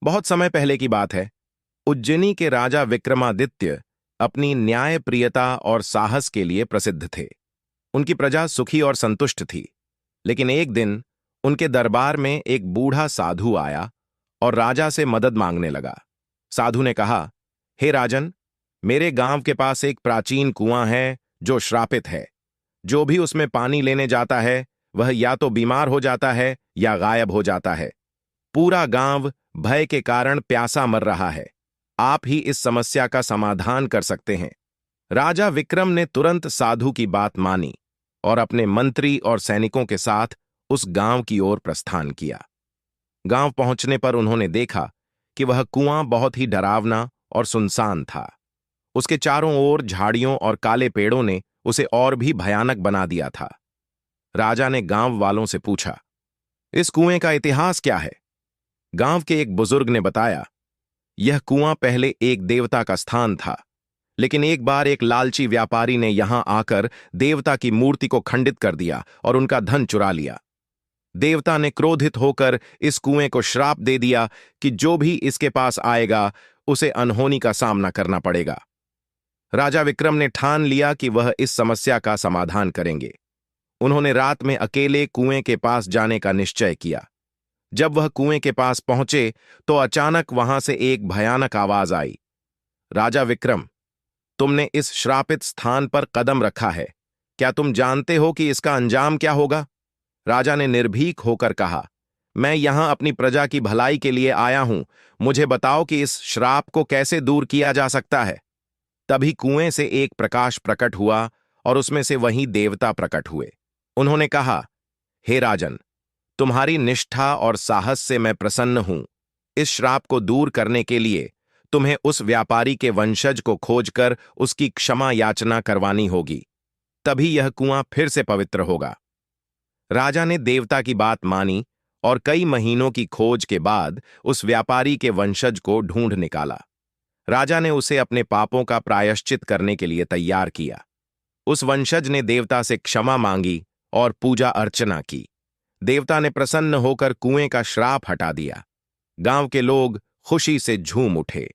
बहुत समय पहले की बात है। उज्जैनी के राजा विक्रमादित्य अपनी न्यायप्रियता और साहस के लिए प्रसिद्ध थे। उनकी प्रजा सुखी और संतुष्ट थी। लेकिन एक दिन उनके दरबार में एक बूढ़ा साधु आया और राजा से मदद मांगने लगा। साधु ने कहा, हे राजन, मेरे गांव के पास एक प्राचीन कुआं है जो श्रापित है। जो भी उसमें पानी लेने जाता है वह या तो बीमार हो जाता है या गायब हो जाता है। पूरा गांव भय के कारण प्यासा मर रहा है। आप ही इस समस्या का समाधान कर सकते हैं। राजा विक्रम ने तुरंत साधु की बात मानी और अपने मंत्री और सैनिकों के साथ उस गांव की ओर प्रस्थान किया। गांव पहुंचने पर उन्होंने देखा कि वह कुआं बहुत ही डरावना और सुनसान था। उसके चारों ओर झाड़ियों और काले पेड़ों ने उसे और भी भयानक बना दिया था। राजा ने गांव वालों से पूछा, इस कुएं का इतिहास क्या है? गांव के एक बुजुर्ग ने बताया, यह कुआं पहले एक देवता का स्थान था, लेकिन एक बार एक लालची व्यापारी ने यहां आकर देवता की मूर्ति को खंडित कर दिया और उनका धन चुरा लिया। देवता ने क्रोधित होकर इस कुएं को श्राप दे दिया कि जो भी इसके पास आएगा उसे अनहोनी का सामना करना पड़ेगा। राजा विक्रम ने ठान लिया कि वह इस समस्या का समाधान करेंगे। उन्होंने रात में अकेले कुएं के पास जाने का निश्चय किया। जब वह कुएं के पास पहुंचे तो अचानक वहां से एक भयानक आवाज आई, राजा विक्रम, तुमने इस श्रापित स्थान पर कदम रखा है। क्या तुम जानते हो कि इसका अंजाम क्या होगा? राजा ने निर्भीक होकर कहा, मैं यहां अपनी प्रजा की भलाई के लिए आया हूं। मुझे बताओ कि इस श्राप को कैसे दूर किया जा सकता है। तभी कुएं से एक प्रकाश प्रकट हुआ और उसमें से वही देवता प्रकट हुए। उन्होंने कहा, हे राजन, तुम्हारी निष्ठा और साहस से मैं प्रसन्न हूं। इस श्राप को दूर करने के लिए तुम्हें उस व्यापारी के वंशज को खोजकर उसकी क्षमा याचना करवानी होगी। तभी यह कुआं फिर से पवित्र होगा। राजा ने देवता की बात मानी और कई महीनों की खोज के बाद उस व्यापारी के वंशज को ढूंढ निकाला। राजा ने उसे अपने पापों का प्रायश्चित करने के लिए तैयार किया। उस वंशज ने देवता से क्षमा मांगी और पूजा अर्चना की। देवता ने प्रसन्न होकर कुएं का श्राप हटा दिया। गांव के लोग खुशी से झूम उठे।